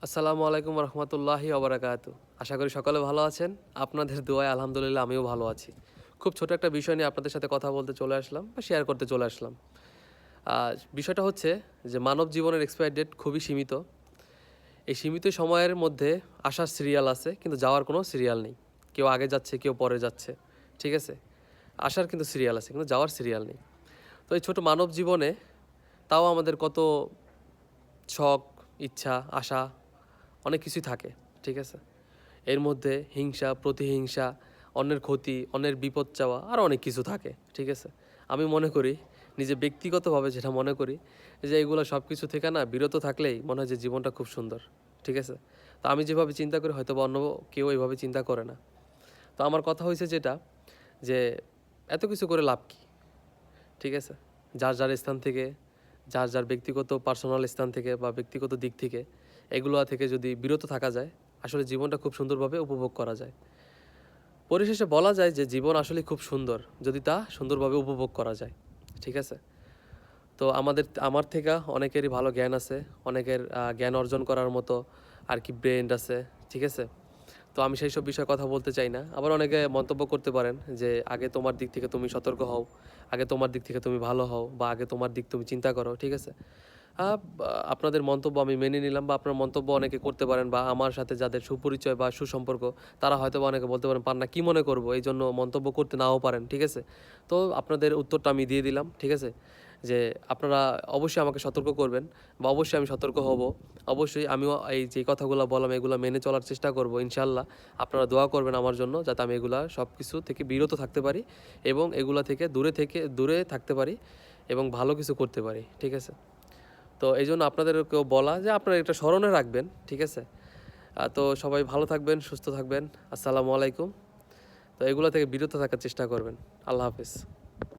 আসসালামু আলাইকুম রহমতুল্লাহি ওবরাকাতু। আশা করি সকলে ভালো আছেন। আপনাদের দোয়ায় আলহামদুলিল্লাহ আমিও ভালো আছি। খুব ছোট একটা বিষয় নিয়ে আপনাদের সাথে কথা বলতে চলে আসলাম বা শেয়ার করতে চলে আসলাম। বিষয়টা হচ্ছে যে মানব জীবনের এক্সপায়ার ডেট খুবই সীমিত। এই সীমিত সময়ের মধ্যে আসার সিরিয়াল আছে কিন্তু যাওয়ার কোনো সিরিয়াল নেই। কেউ আগে যাচ্ছে, কেউ পরে যাচ্ছে। ঠিক আছে? আসার কিন্তু সিরিয়াল আছে কিন্তু যাওয়ার সিরিয়াল নেই। তো এই ছোট মানব জীবনে তাও আমাদের কত শখ, ইচ্ছা, আশা অনেক কিছুই থাকে। ঠিক আছে? এর মধ্যে হিংসা, প্রতিহিংসা, অন্যের ক্ষতি, অন্যের বিপদ চাওয়া আরও অনেক কিছু থাকে। ঠিক আছে? আমি মনে করি নিজে ব্যক্তিগতভাবে যেটা মনে করি যে এগুলো সব কিছু থেকে না বিরত থাকলেই মনে হয় যে জীবনটা খুব সুন্দর। ঠিক আছে? তো আমি যেভাবে চিন্তা করি হয়তোবা অন্য কেউ এভাবে চিন্তা করে না। তো আমার কথা হয়েছে যেটা যে এত কিছু করে লাভ কী? ঠিক আছে? যার যার স্থান থেকে, যার যার ব্যক্তিগত পার্সোনাল স্থান থেকে বা ব্যক্তিগত দিক থেকে এগুলো থেকে যদি বিরত থাকা যায়, আসলে জীবনটা খুব সুন্দরভাবে উপভোগ করা যায়। পরিশেষে বলা যায় যে জীবন আসলে খুব সুন্দর, যদি তা সুন্দরভাবে উপভোগ করা যায়। ঠিক আছে? তো আমার থেকে অনেকেরই ভালো জ্ঞান আছে, অনেকের জ্ঞান অর্জন করার মতো আর কি ব্রেন আছে। ঠিক আছে? তো আমি সেই সব বিষয়ে কথা বলতে চাই না। আবার অনেকে মন্তব্য করতে পারেন যে, "আগে তোমার দিক থেকে তুমি সতর্ক হও, আগে তোমার দিক থেকে তুমি ভালো হও বা আগে তোমার দিক তুমি চিন্তা করো।" ঠিক আছে? আপনাদের মন্তব্য আমি মেনে নিলাম বা আপনার মন্তব্য অনেকে করতে পারেন বা আমার সাথে যাদের সুপরিচয় বা সুসম্পর্ক তারা হয়তোবা অনেকে বলতে পারেন, "পান্না কি মনে করবো?" এইজন্য মন্তব্য করতে নাও পারেন। ঠিক আছে? তো আপনাদের উত্তরটা আমি দিয়ে দিলাম। ঠিক আছে? যে আপনারা অবশ্যই আমাকে সতর্ক করবেন বা অবশ্যই আমি সতর্ক হব। অবশ্যই আমিও এই যে কথাগুলো বললাম এগুলো মেনে চলার চেষ্টা করব ইনশাআল্লাহ। আপনারা দোয়া করবেন আমার জন্য যাতে আমি এগুলা সব কিছু থেকে বিরত থাকতে পারি এবং এগুলা থেকে দূরে থাকতে পারি এবং ভালো কিছু করতে পারি। ঠিক আছে? তো এইজন্য আপনাদেরকেও বলা যে আপনারা এটা স্মরণে রাখবেন। ঠিক আছে? তো সবাই ভালো থাকবেন, সুস্থ থাকবেন। আসসালামু আলাইকুম। তো এগুলা থেকে বিরত থাকার চেষ্টা করবেন। আল্লাহ হাফেজ।